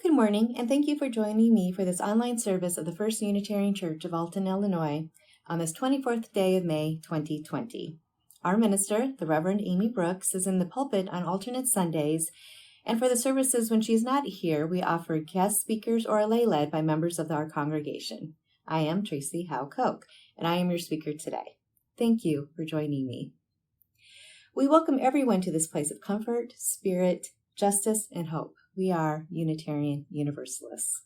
Good morning, and thank you for joining me for this online service of the First Unitarian Church of Alton, Illinois, on this 24th day of May, 2020. Our minister, the Reverend Amy Brooks, is in the pulpit on alternate Sundays, and for the services when she is not here, we offer guest speakers or a lay led by members of our congregation. I am Tracy Howe-Koch, and I am your speaker today. Thank you for joining me. We welcome everyone to this place of comfort, spirit, justice, and hope. We are Unitarian Universalists.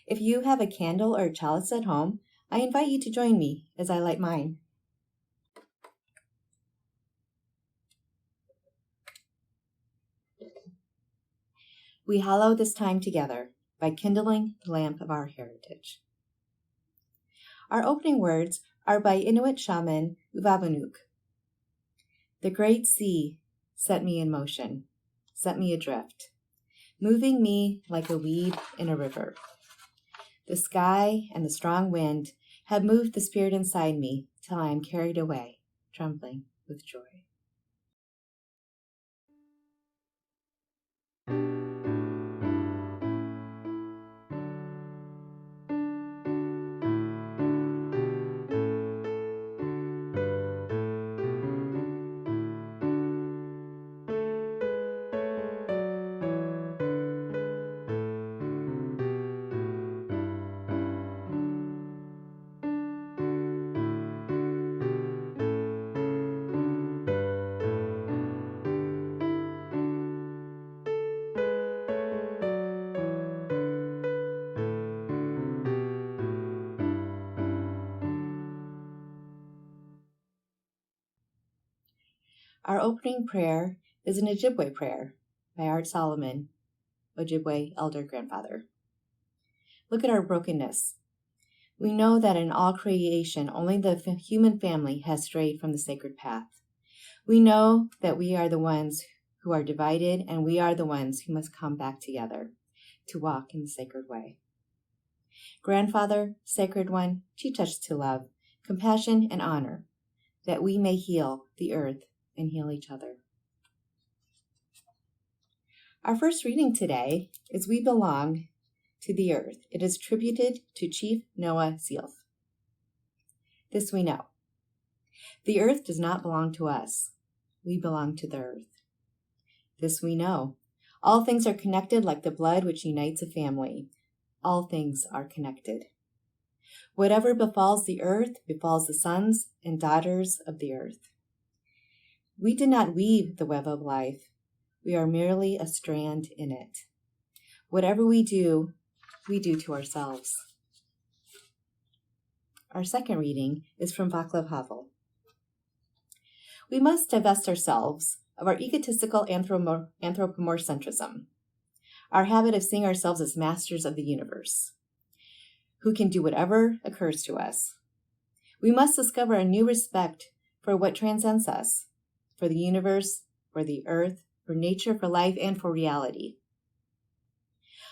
If you have a candle or chalice at home, I invite you to join me as I light mine. We hallow this time together by kindling the lamp of our heritage. Our opening words are by Inuit shaman Uvabanuk. The great sea set me in motion, set me adrift, moving me like a weed in a river. The sky and the strong wind have moved the spirit inside me till I am carried away, trembling with joy. Our opening prayer is an Ojibwe prayer by Art Solomon, Ojibwe elder grandfather. Look at our brokenness. We know that in all creation, only the human family has strayed from the sacred path. We know that we are the ones who are divided, and we are the ones who must come back together to walk in the sacred way. Grandfather, Sacred One, teach us to love, compassion, and honor, that we may heal the earth and heal each other. Our first reading today is We Belong to the Earth. It is attributed to Chief Noah Sealth. This we know. The earth does not belong to us. We belong to the earth. This we know. All things are connected like the blood which unites a family. All things are connected. Whatever befalls the earth befalls the sons and daughters of the earth. We did not weave the web of life. We are merely a strand in it. Whatever we do to ourselves. Our second reading is from Václav Havel. We must divest ourselves of our egotistical anthropomorphism, our habit of seeing ourselves as masters of the universe, who can do whatever occurs to us. We must discover a new respect for what transcends us, for the universe, for the earth, for nature, for life, and for reality.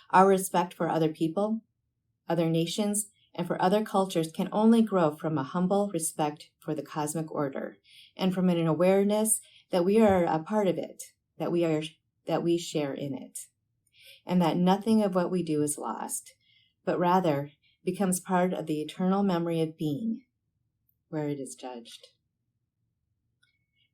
Our respect for other people, other nations, and for other cultures can only grow from a humble respect for the cosmic order and from an awareness that we are a part of it, that we share in it, and that nothing of what we do is lost, but rather becomes part of the eternal memory of being, where it is judged.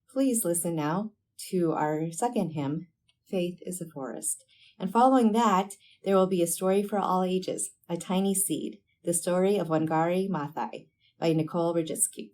Please listen now to our second hymn, Faith is a Forest. And following that, there will be a story for all ages, A Tiny Seed, the story of Wangari Maathai by Nicole Rajewski.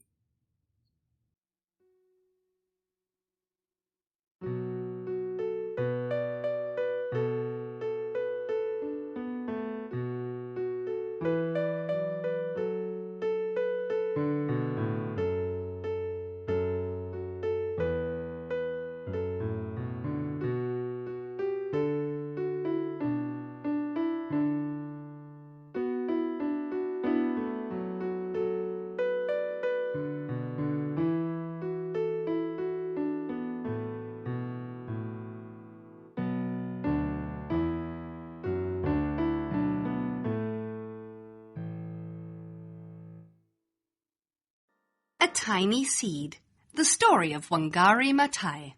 Tiny Seed, The Story of Wangari Maathai.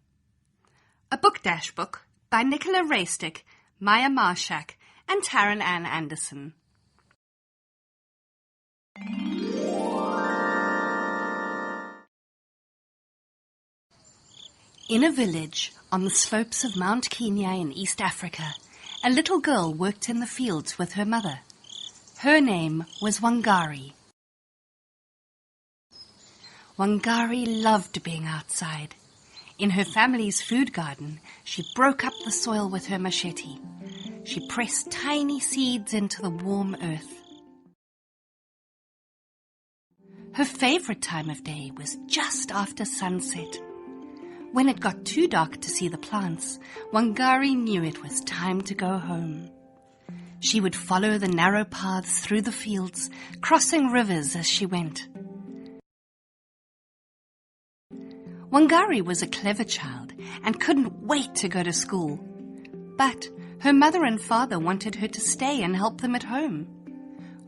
A book dash book by Nicola Raystick, Maya Marshak, and Taryn Ann Anderson. In a village on the slopes of Mount Kenya in East Africa, a little girl worked in the fields with her mother. Her name was Wangari. Wangari loved being outside. In her family's food garden, she broke up the soil with her machete. She pressed tiny seeds into the warm earth. Her favorite time of day was just after sunset. When it got too dark to see the plants, Wangari knew it was time to go home. She would follow the narrow paths through the fields, crossing rivers as she went. Wangari was a clever child and couldn't wait to go to school. But her mother and father wanted her to stay and help them at home.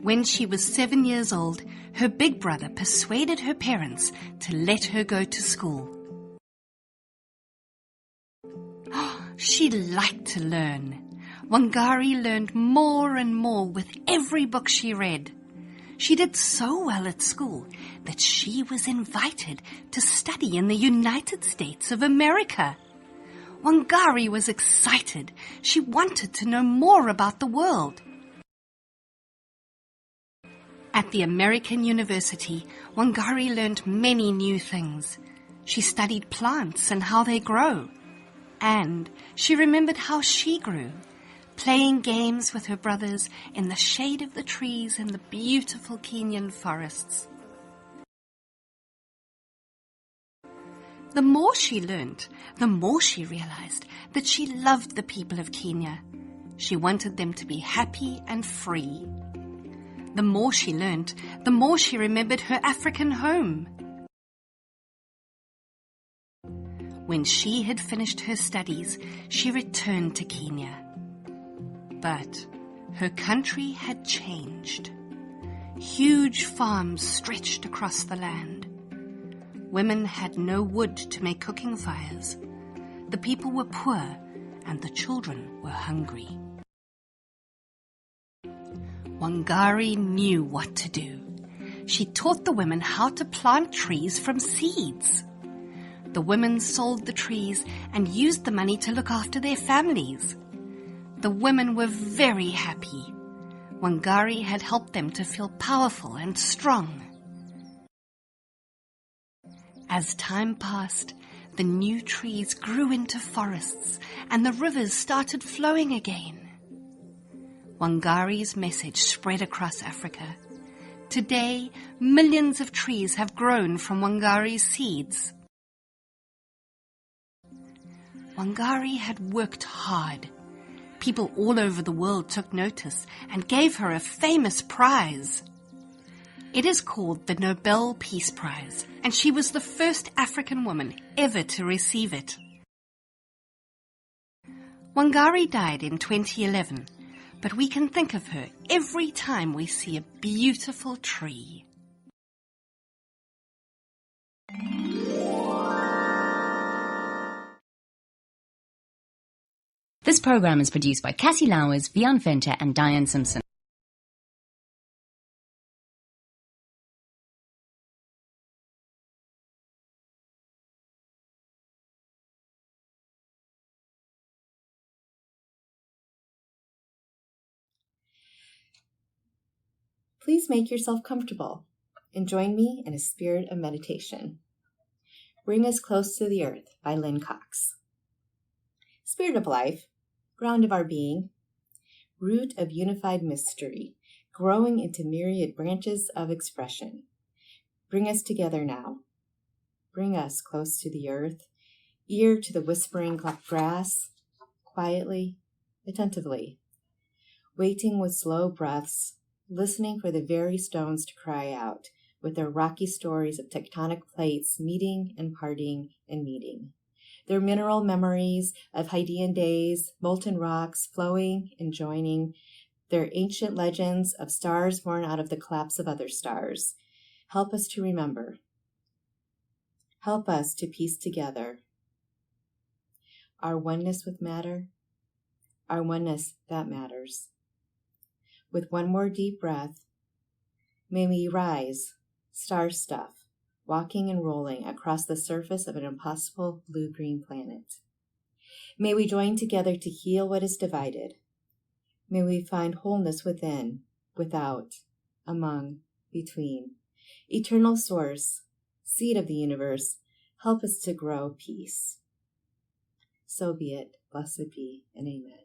When she was 7 years old, her big brother persuaded her parents to let her go to school. She liked to learn. Wangari learned more and more with every book she read. She did so well at school that she was invited to study in the United States of America. Wangari was excited. She wanted to know more about the world. At the American University, Wangari learned many new things. She studied plants and how they grow. And she remembered how she grew, playing games with her brothers in the shade of the trees in the beautiful Kenyan forests. The more she learned, the more she realized that she loved the people of Kenya. She wanted them to be happy and free. The more she learned, the more she remembered her African home. When she had finished her studies, she returned to Kenya. But her country had changed. Huge farms stretched across the land. Women had no wood to make cooking fires. The people were poor and the children were hungry. Wangari knew what to do. She taught the women how to plant trees from seeds. The women sold the trees and used the money to look after their families. The women were very happy. Wangari had helped them to feel powerful and strong. As time passed, the new trees grew into forests and the rivers started flowing again. Wangari's message spread across Africa. Today, millions of trees have grown from Wangari's seeds. Wangari had worked hard. People all over the world took notice and gave her a famous prize. It is called the Nobel Peace Prize, and she was the first African woman ever to receive it. Wangari died in 2011, but we can think of her every time we see a beautiful tree. This program is produced by Cassie Lowers, Vian Venter, and Diane Simpson. Please make yourself comfortable and join me in a spirit of meditation. Bring Us Close to the Earth by Lynn Cox. Spirit of life, ground of our being, root of unified mystery, growing into myriad branches of expression. Bring us together now. Bring us close to the earth, ear to the whispering grass, quietly, attentively, waiting with slow breaths, listening for the very stones to cry out, with their rocky stories of tectonic plates meeting and parting and meeting. Their mineral memories of Hadean days, molten rocks flowing and joining, their ancient legends of stars born out of the collapse of other stars. Help us to remember. help us to piece together our oneness with matter, our oneness that matters. With one more deep breath, may we rise, star stuff, walking and rolling across the surface of an impossible blue-green planet. May we join together to heal what is divided. May we find wholeness within, without, among, between. Eternal source, seed of the universe, help us to grow peace. So be it. Blessed be, and amen.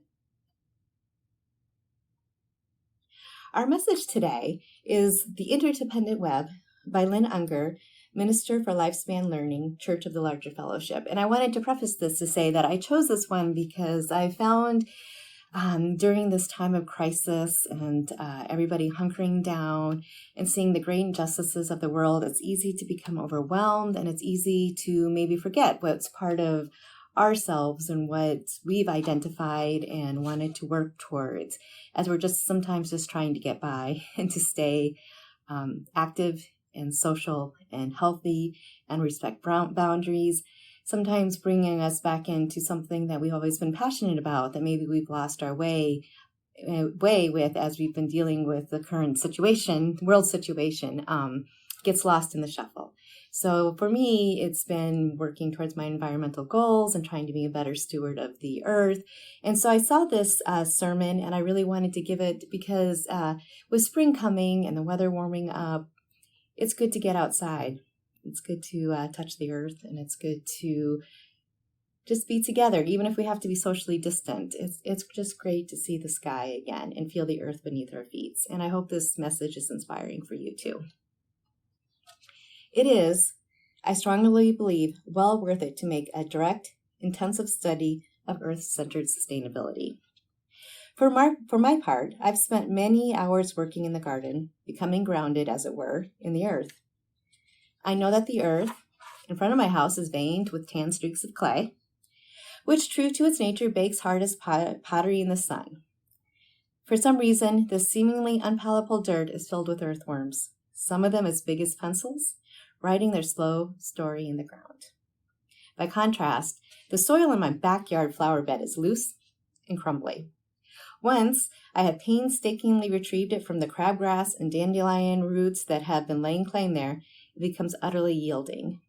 Our message today is The Interdependent Web by Lynn Unger, Minister for Lifespan Learning, Church of the Larger Fellowship. And I wanted to preface this to say that I chose this one because I found during this time of crisis and everybody hunkering down and seeing the great injustices of the world, it's easy to become overwhelmed, and it's easy to maybe forget what's part of ourselves and what we've identified and wanted to work towards, as we're just sometimes just trying to get by and to stay active and social and healthy and respect boundaries, sometimes bringing us back into something that we've always been passionate about, that maybe we've lost our way with as we've been dealing with the current situation, world situation, gets lost in the shuffle. So for me, it's been working towards my environmental goals and trying to be a better steward of the earth. And so I saw this sermon, and I really wanted to give it because with spring coming and the weather warming up, it's good to get outside. It's good to touch the earth, and it's good to just be together, even if we have to be socially distant. It's just great to see the sky again and feel the earth beneath our feet. And I hope this message is inspiring for you too. It is, I strongly believe, well worth it to make a direct, intensive study of Earth-centered sustainability. For my part, I've spent many hours working in the garden, becoming grounded, as it were, in the earth. I know that the earth in front of my house is veined with tan streaks of clay, which, true to its nature, bakes hard as pottery in the sun. For some reason, this seemingly unpalatable dirt is filled with earthworms, some of them as big as pencils, writing their slow story in the ground. By contrast, the soil in my backyard flower bed is loose and crumbly. Once, I had painstakingly retrieved it from the crabgrass and dandelion roots that have been laying claim there. It becomes utterly yielding.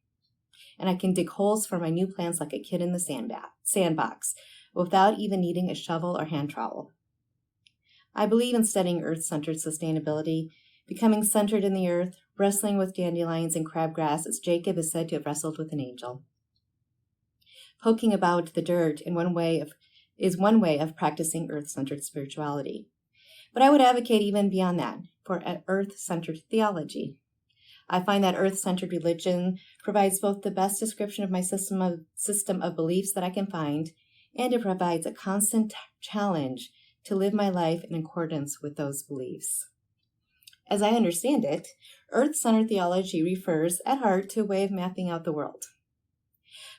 And I can dig holes for my new plants like a kid in the sandbox, without even needing a shovel or hand trowel. I believe in studying earth-centered sustainability, becoming centered in the earth, wrestling with dandelions and crabgrass as Jacob is said to have wrestled with an angel. Poking about the dirt is one way of practicing earth-centered spirituality. But I would advocate even beyond that for earth-centered theology. I find that earth-centered religion provides both the best description of my system of beliefs that I can find, and it provides a constant challenge to live my life in accordance with those beliefs. As I understand it, earth-centered theology refers, at heart, to a way of mapping out the world.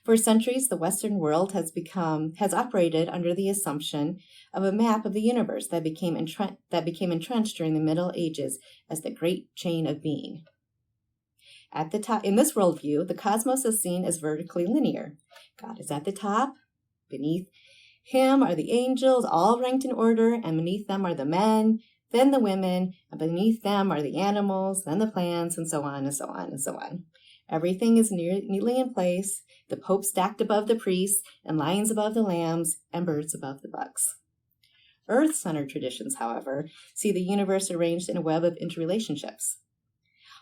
For centuries, the Western world has operated under the assumption of a map of the universe that became entrenched during the Middle Ages as the Great Chain of Being. At the top, in this worldview, the cosmos is seen as vertically linear. God is at the top. Beneath him are the angels, all ranked in order, and beneath them are the men, then the women, and beneath them are the animals, then the plants, and so on and so on and so on. Everything is neatly in place, the Pope stacked above the priests, and lions above the lambs, and birds above the bucks. Earth-centered traditions, however, see the universe arranged in a web of interrelationships.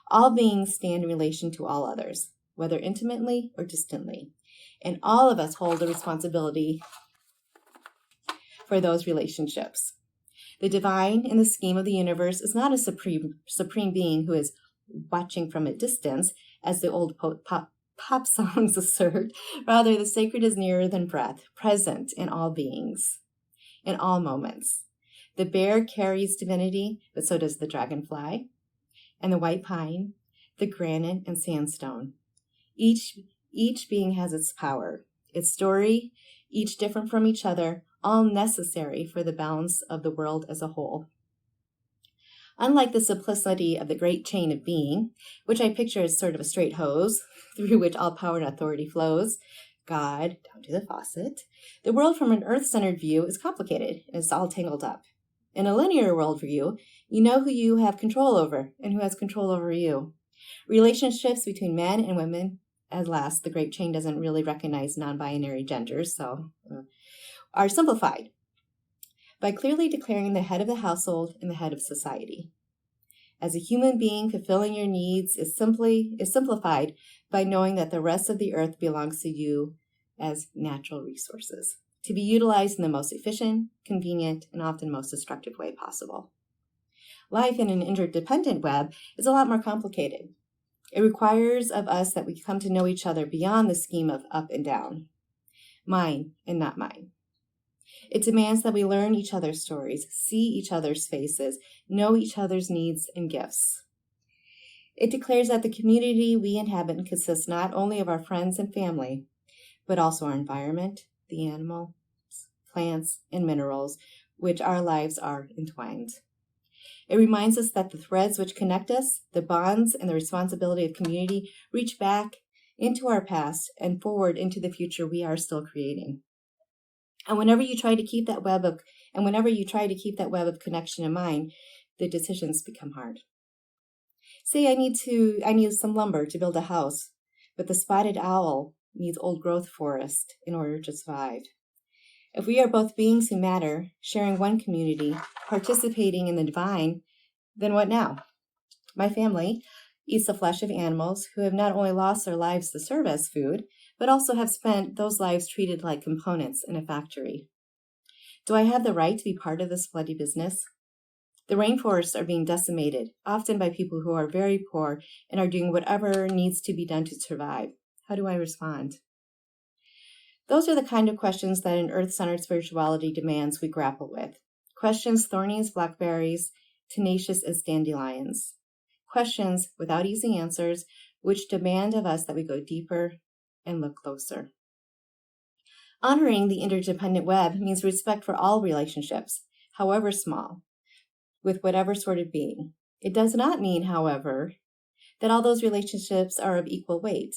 All beings stand in relation to all others, whether intimately or distantly, and all of us hold a responsibility for those relationships. The divine in the scheme of the universe is not a supreme being who is watching from a distance, as the old pop songs assert. Rather, the sacred is nearer than breath, present in all beings, in all moments. The bear carries divinity, but so does the dragonfly, and the white pine, the granite and sandstone. Each being has its power, its story, each different from each other, all necessary for the balance of the world as a whole. Unlike the simplicity of the great chain of being, which I picture as sort of a straight hose through which all power and authority flows, God down to the faucet, the world from an earth-centered view is complicated and it's all tangled up. In a linear worldview, you know who you have control over and who has control over you. Relationships between men and women, at last, the great chain doesn't really recognize non-binary genders, are simplified by clearly declaring the head of the household and the head of society. As a human being, fulfilling your needs is simplified by knowing that the rest of the earth belongs to you as natural resources, to be utilized in the most efficient, convenient, and often most destructive way possible. Life in an interdependent web is a lot more complicated. It requires of us that we come to know each other beyond the scheme of up and down, mine and not mine. It demands that we learn each other's stories, see each other's faces, know each other's needs and gifts. It declares that the community we inhabit consists not only of our friends and family, but also our environment, the animals, plants, and minerals, which our lives are entwined. It reminds us that the threads which connect us, the bonds and the responsibility of community, reach back into our past and forward into the future we are still creating. And whenever you try to keep that web of connection in mind, the decisions become hard. Say I need some lumber to build a house, but the spotted owl needs old growth forest in order to survive. If we are both beings who matter, sharing one community, participating in the divine, then what now? My family eats the flesh of animals who have not only lost their lives to serve as food, but also have spent those lives treated like components in a factory. Do I have the right to be part of this bloody business? The rainforests are being decimated, often by people who are very poor and are doing whatever needs to be done to survive. How do I respond? Those are the kind of questions that an earth-centered spirituality demands we grapple with. Questions thorny as blackberries, tenacious as dandelions. Questions without easy answers, which demand of us that we go deeper and look closer. Honoring the interdependent web means respect for all relationships, however small, with whatever sort of being. It does not mean, however, that all those relationships are of equal weight.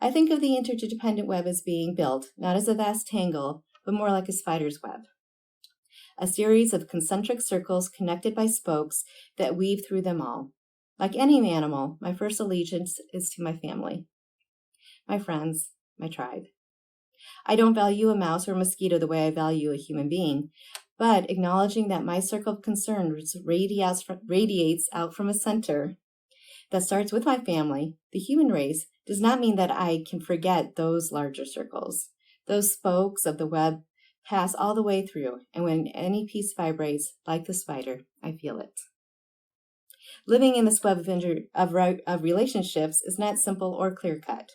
I think of the interdependent web as being built, not as a vast tangle, but more like a spider's web. A series of concentric circles connected by spokes that weave through them all. Like any animal, my first allegiance is to my family, my friends, my tribe. I don't value a mouse or a mosquito the way I value a human being, but acknowledging that my circle of concern radiates out from a center that starts with my family, the human race, does not mean that I can forget those larger circles. Those spokes of the web pass all the way through, and when any piece vibrates, like the spider, I feel it. Living in this web of relationships is not simple or clear-cut.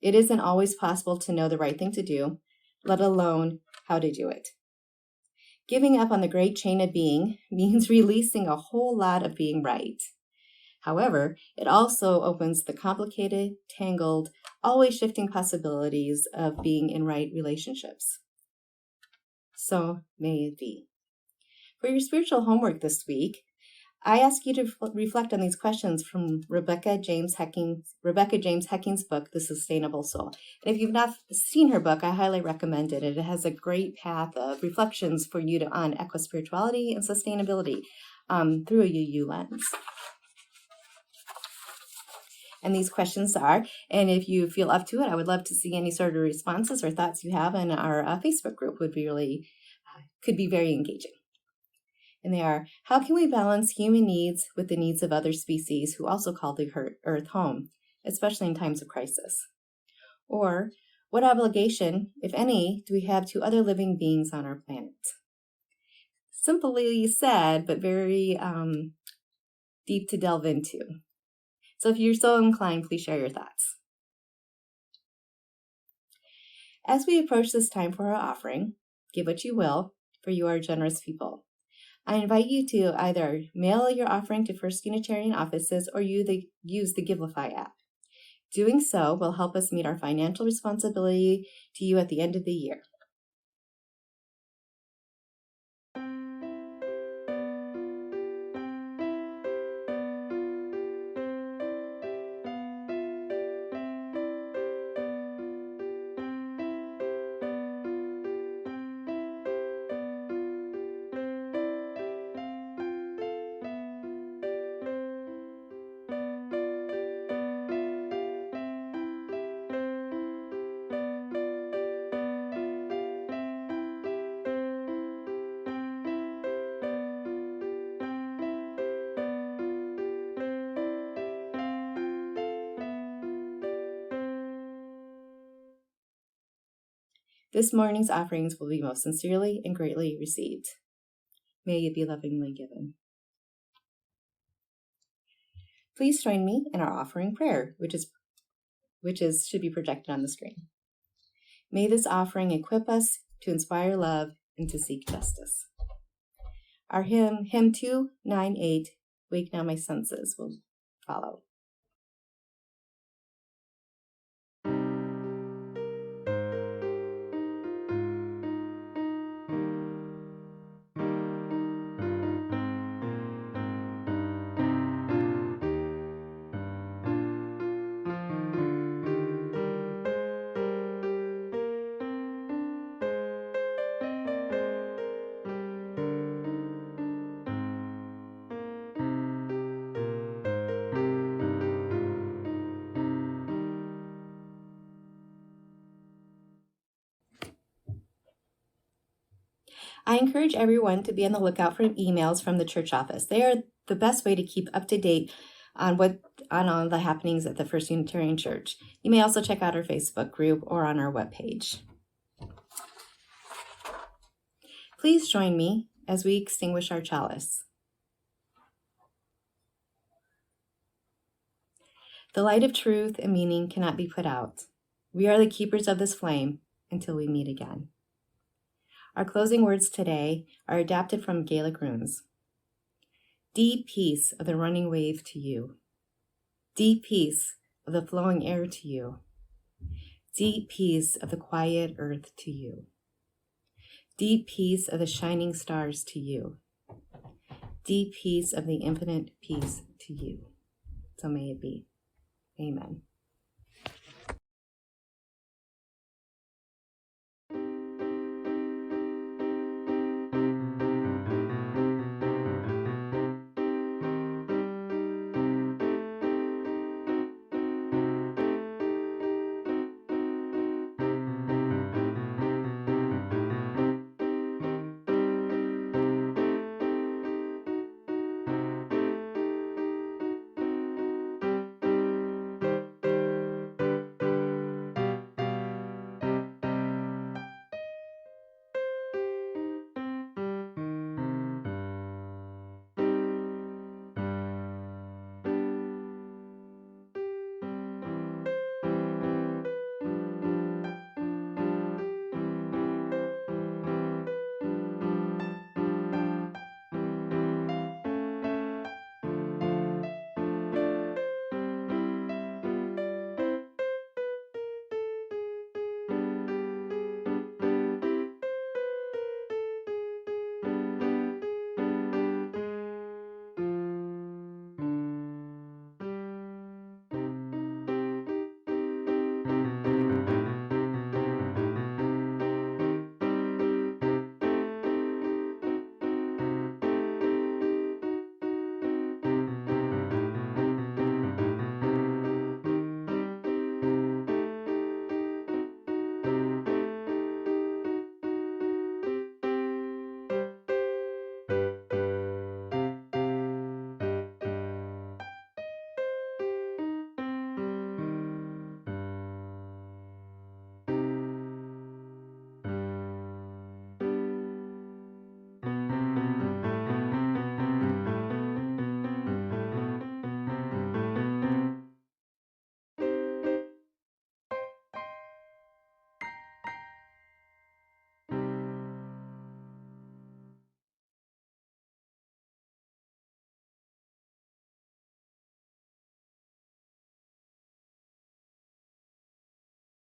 It isn't always possible to know the right thing to do, let alone how to do it. Giving up on the great chain of being means releasing a whole lot of being right. However, it also opens the complicated, tangled, always shifting possibilities of being in right relationships. So may it be. For your spiritual homework this week, I ask you to reflect on these questions from Rebecca James Hecking's book, The Sustainable Soul. And if you've not seen her book, I highly recommend it. It has a great path of reflections for you on eco-spirituality and sustainability through a UU lens. And these questions are, and if you feel up to it, I would love to see any sort of responses or thoughts you have in our Facebook group. Could be very engaging. And they are, how can we balance human needs with the needs of other species who also call the Earth home, especially in times of crisis? Or, what obligation, if any, do we have to other living beings on our planet? Simply said, but very deep to delve into. So if you're so inclined, please share your thoughts. As we approach this time for our offering, give what you will, for you are generous people. I invite you to either mail your offering to First Unitarian offices or use the Givelify app. Doing so will help us meet our financial responsibility to you at the end of the year. This morning's offerings will be most sincerely and greatly received. May it be lovingly given. Please join me in our offering prayer, which should be projected on the screen. May this offering equip us to inspire love and to seek justice. Our hymn 298, Wake Now My Senses, will follow. I encourage everyone to be on the lookout for emails from the church office. They are the best way to keep up to date on all the happenings at the First Unitarian Church. You may also check out our Facebook group or on our webpage. Please join me as we extinguish our chalice. The light of truth and meaning cannot be put out. We are the keepers of this flame until we meet again. Our closing words today are adapted from Gaelic runes. Deep peace of the running wave to you. Deep peace of the flowing air to you. Deep peace of the quiet earth to you. Deep peace of the shining stars to you. Deep peace of the infinite peace to you. So may it be. Amen.